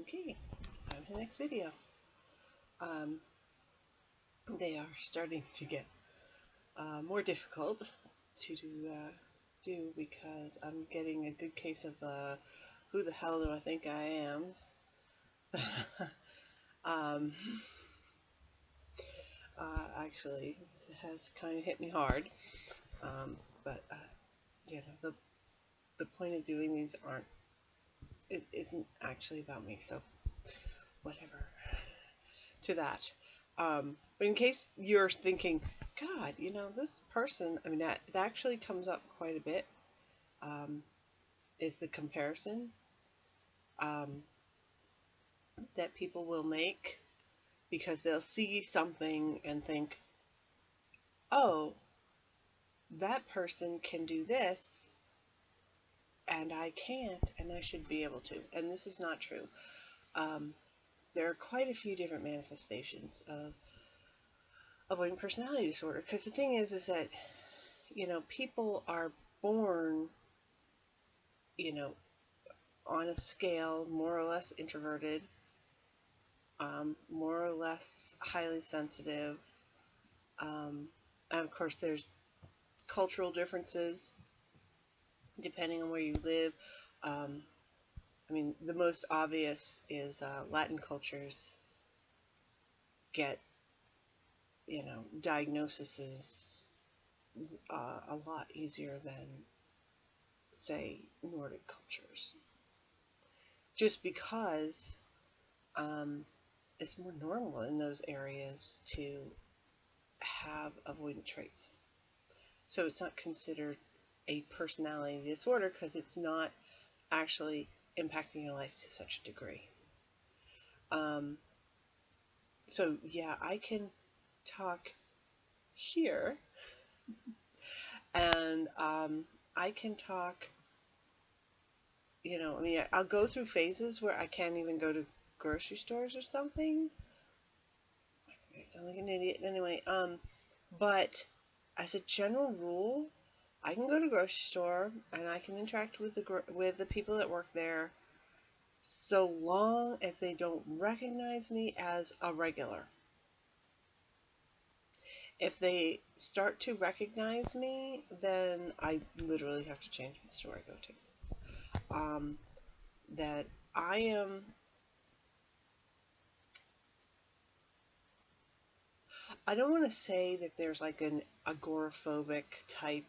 Okay, time for the next video. They are starting to get more difficult to do because I'm getting a good case of the who the hell do I think I am? um, Actually, it has kind of hit me hard. But you know, the point of doing these isn't actually about me. So whatever. To that. But in case you're thinking, God, you know, this person, I mean, that actually comes up quite a bit, is the comparison that people will make because they'll see something and think, oh, that person can do this and I can't, and I should be able to. And this is not true. There are quite a few different manifestations of avoidant personality disorder, because the thing is that, you know, people are born, you know, on a scale more or less introverted, more or less highly sensitive, and of course there's cultural differences depending on where you live. I mean, the most obvious is Latin cultures get, you know, diagnoses a lot easier than, say, Nordic cultures, just because it's more normal in those areas to have avoidant traits. So it's not considered a personality disorder because it's not actually impacting your life to such a degree. So yeah, I can talk here, and I can talk, you know, I mean, I'll go through phases where I can't even go to grocery stores or something. I sound like an idiot anyway. But as a general rule, I can go to a grocery store and I can interact with the people that work there, so long as they don't recognize me as a regular. If they start to recognize me, then I literally have to change the store I go to. That I am, I don't want to say that there's like an agoraphobic type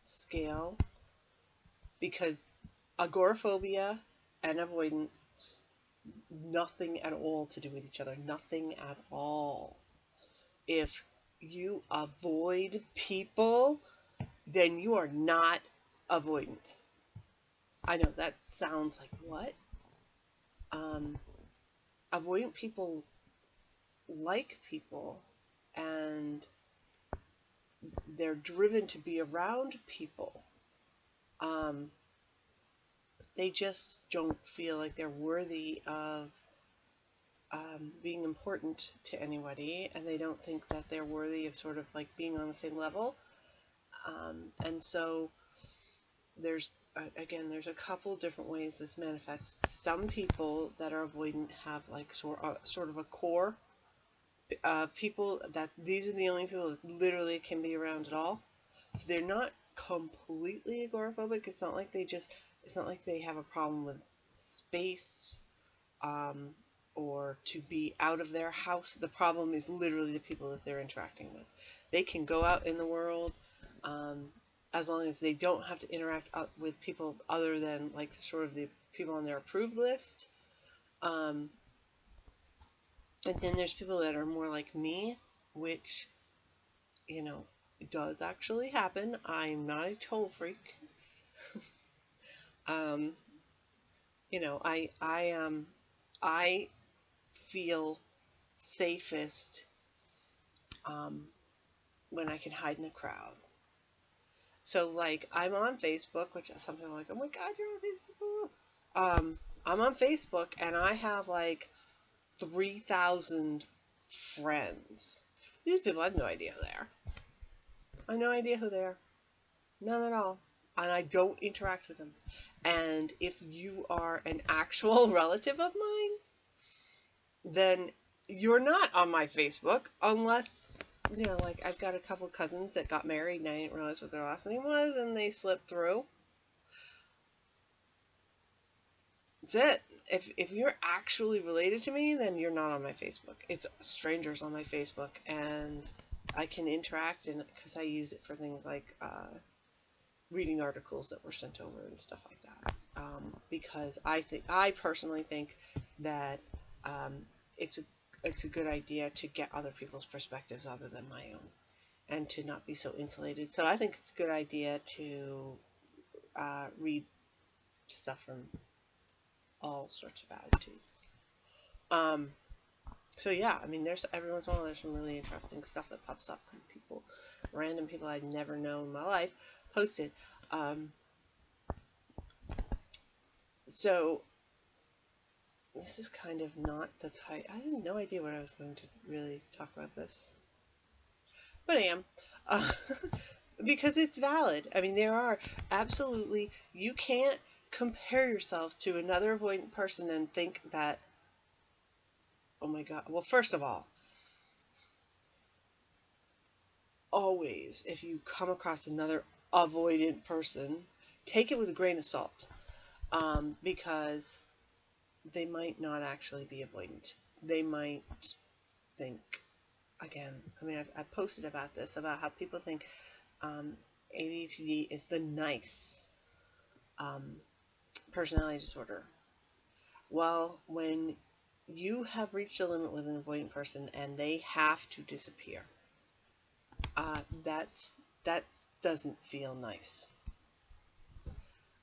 scale, because agoraphobia and avoidance, nothing at all to do with each other. Nothing at all. If you avoid people, then you are not avoidant. I know that sounds like what? Avoidant people like people, and they're driven to be around people. They just don't feel like they're worthy of being important to anybody, and they don't think that they're worthy of sort of like being on the same level. And so there's a couple different ways this manifests. Some people that are avoidant have like sort of a core people that these are the only people that literally can be around at all. So they're not completely agoraphobic. It's not like they have a problem with space, or to be out of their house. The problem is literally the people that they're interacting with. They can go out in the world, as long as they don't have to interact with people other than like sort of the people on their approved list. And then there's people that are more like me, which, you know, does actually happen. I'm not a total freak. You know, I feel safest when I can hide in the crowd. So, like, I'm on Facebook, which some people are like, oh my God, you're on Facebook. I'm on Facebook, and I have like 3,000 friends. These people, I have no idea who they are. I have no idea who they are. None at all. and I don't interact with them. And if you are an actual relative of mine, then you're not on my Facebook unless, you know, like I've got a couple cousins that got married and I didn't realize what their last name was and they slipped through. That's it. If you're actually related to me, then you're not on my Facebook. It's strangers on my Facebook, and I can interact in because I use it for things like reading articles that were sent over and stuff like that. Because I personally think that it's a good idea to get other people's perspectives other than my own, and to not be so insulated. So I think it's a good idea to read stuff from all sorts of attitudes. So yeah, I mean, there's every once in a while there's some really interesting stuff that pops up, and random people I'd never known in my life posted. So this is kind of not the type. I had no idea what I was going to really talk about this, but I am. Because it's valid. I mean, there are absolutely, you can't compare yourself to another avoidant person and think that, oh my God. Well, first of all, always, if you come across another avoidant person, take it with a grain of salt, because they might not actually be avoidant. They might think, again, I mean, I've posted about this, about how people think AvPD is the nice personality disorder. Well, when you have reached a limit with an avoidant person and they have to disappear, that doesn't feel nice.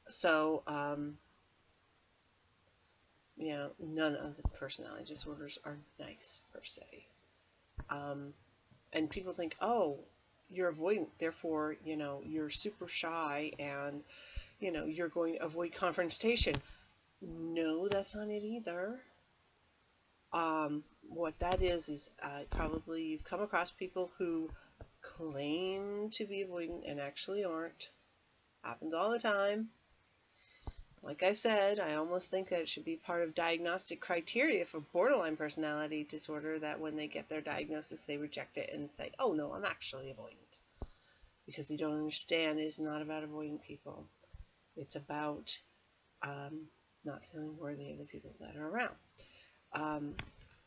So, you know, none of the personality disorders are nice per se. And people think, oh, you're avoidant, therefore, you know, you're super shy and, you know, you're going to avoid confrontation. No, that's not it either. What that is probably you've come across people who claim to be avoidant and actually aren't. Happens all the time. Like I said, I almost think that it should be part of diagnostic criteria for borderline personality disorder, that when they get their diagnosis, they reject it and say, oh no, I'm actually avoidant. Because they don't understand it's not about avoidant people. It's about not feeling worthy of the people that are around.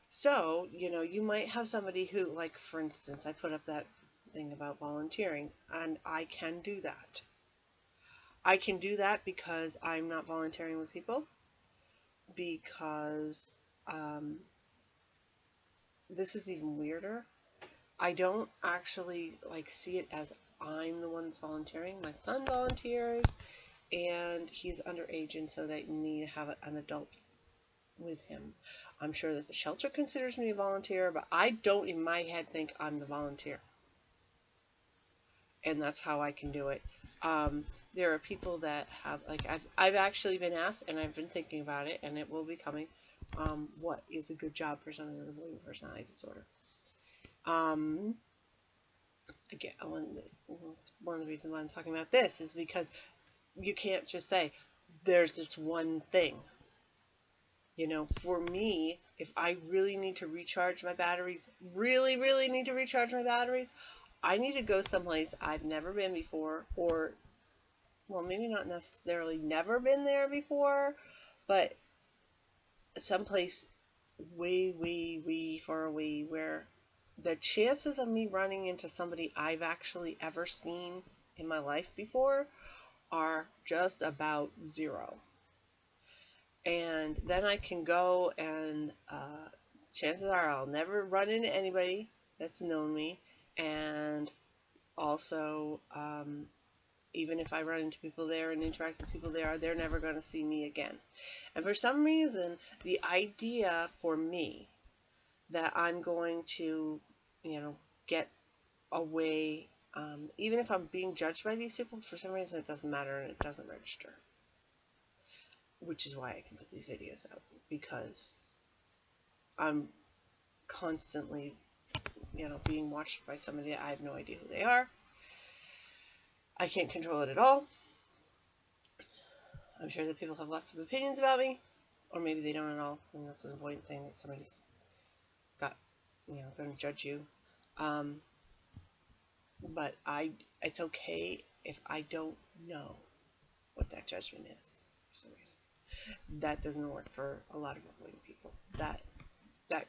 So, you know, you might have somebody who, like, for instance, I put up that thing about volunteering, and I can do that. I can do that because I'm not volunteering with people, because this is even weirder. I don't actually, like, see it as I'm the one that's volunteering. My son volunteers, and he's underage, and so they need to have an adult with him. I'm sure that the shelter considers me a volunteer, but I don't in my head think I'm the volunteer. And that's how I can do it. There are people that have, like, I've actually been asked, and I've been thinking about it, and it will be coming, what is a good job for someone with avoidant personality disorder? Again, one of the reasons why I'm talking about this is because you can't just say, there's this one thing. You know, for me, if I really need to recharge my batteries, really need to recharge my batteries, I need to go someplace I've never been before, or, well, maybe not necessarily never been there before, but someplace way far away where the chances of me running into somebody I've actually ever seen in my life before are just about zero. And then I can go, and chances are I'll never run into anybody that's known me. And also, even if I run into people there and interact with people there, they're never going to see me again. And for some reason, the idea for me that I'm going to, you know, get away, even if I'm being judged by these people, for some reason it doesn't matter and it doesn't register. Which is why I can put these videos out, because I'm constantly, you know, being watched by somebody that I have no idea who they are. I can't control it at all. I'm sure that people have lots of opinions about me, or maybe they don't at all, and that's an avoidant thing that somebody's got, going to judge you. But it's okay if I don't know what that judgment is for some reason. That doesn't work for a lot of avoidant people. That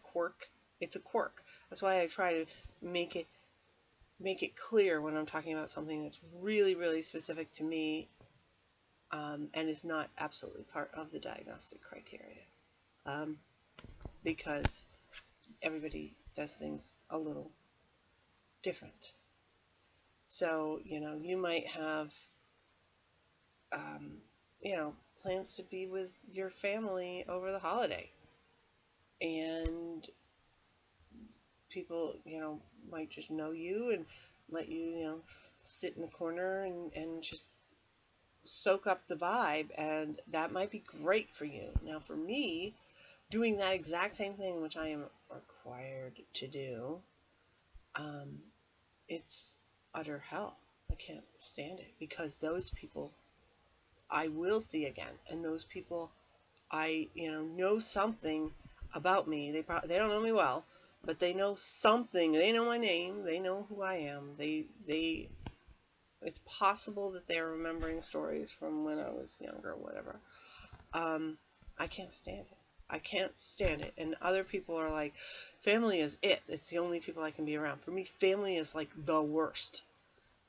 quirk, it's a quirk. That's why I try to make it clear when I'm talking about something that's really, really specific to me, and is not absolutely part of the diagnostic criteria, because everybody does things a little different. So, you might have, plans to be with your family over the holiday, and people, might just know you and let you, sit in the corner and just soak up the vibe, and that might be great for you. Now, for me, doing that exact same thing, which I am required to do, it's utter hell. I can't stand it, because those people I will see again, and those people I know something about me. They don't know me well, but they know something. They know my name. They know who I am. It's possible that they're remembering stories from when I was younger or whatever. I can't stand it. I can't stand it. And other people are like, family is it. It's the only people I can be around. For me, family is like the worst,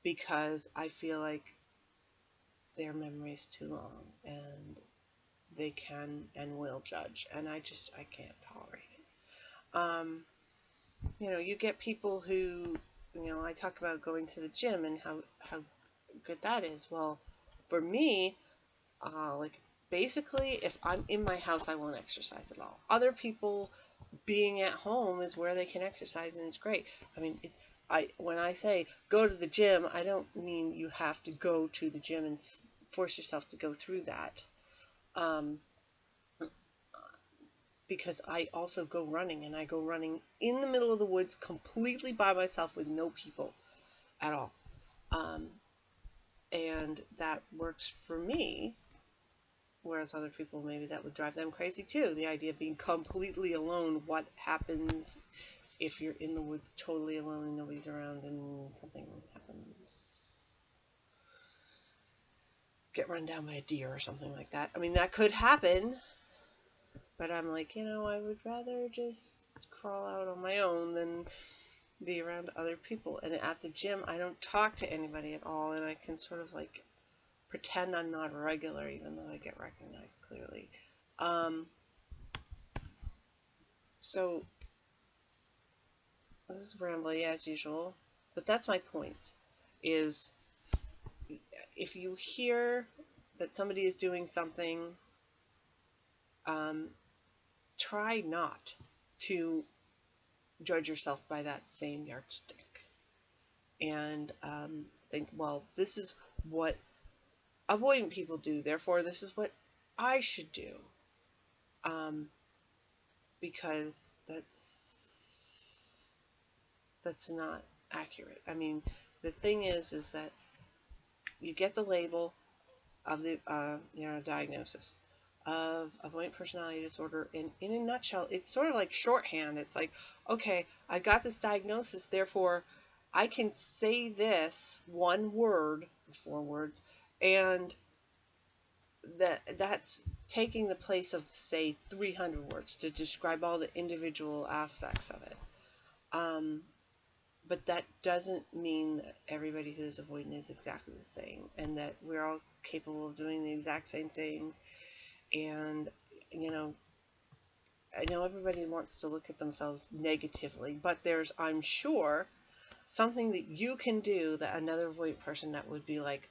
because I feel like their memory's too long, and they can and will judge, and I can't tolerate it. You get people who, I talk about going to the gym and how good that is. Well, for me, like, basically, if I'm in my house, I won't exercise at all. Other people, being at home is where they can exercise, and it's great. I mean, when I say go to the gym, I don't mean you have to go to the gym and force yourself to go through that. Because I also go running, and I go running in the middle of the woods completely by myself with no people at all. And that works for me, whereas other people, maybe that would drive them crazy too. The idea of being completely alone. What happens if you're in the woods totally alone and nobody's around and something happens? Get run down by a deer or something like that. I mean, that could happen, but I'm like, I would rather just crawl out on my own than be around other people. And at the gym, I don't talk to anybody at all, and I can sort of like pretend I'm not a regular, even though I get recognized clearly. So this is rambly as usual, but that's my point, is if you hear that somebody is doing something, try not to judge yourself by that same yardstick, and think, well, this is what avoidant people do, therefore this is what I should do, because that's not accurate. I mean, the thing is that you get the label of the diagnosis of avoidant personality disorder, and in a nutshell, it's sort of like shorthand. It's like, okay, I've got this diagnosis, therefore I can say this one word, 4 words, and that's taking the place of, say, 300 words to describe all the individual aspects of it. But that doesn't mean that everybody who's avoidant is exactly the same, and that we're all capable of doing the exact same things. And, I know everybody wants to look at themselves negatively, but there's, I'm sure, something that you can do that another avoidant person that would be like,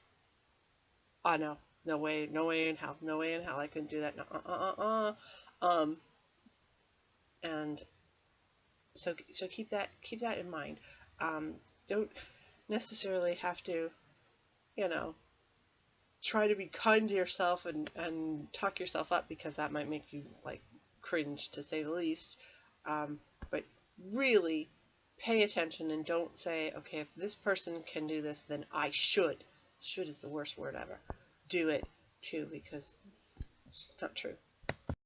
oh, no way in hell, I couldn't do that, and so keep that in mind. Don't necessarily have to, try to be kind to yourself and talk yourself up, because that might make you like cringe, to say the least. But really pay attention, and don't say, okay, if this person can do this, then I should. Should is the worst word ever. Do it. too, because it's just not true.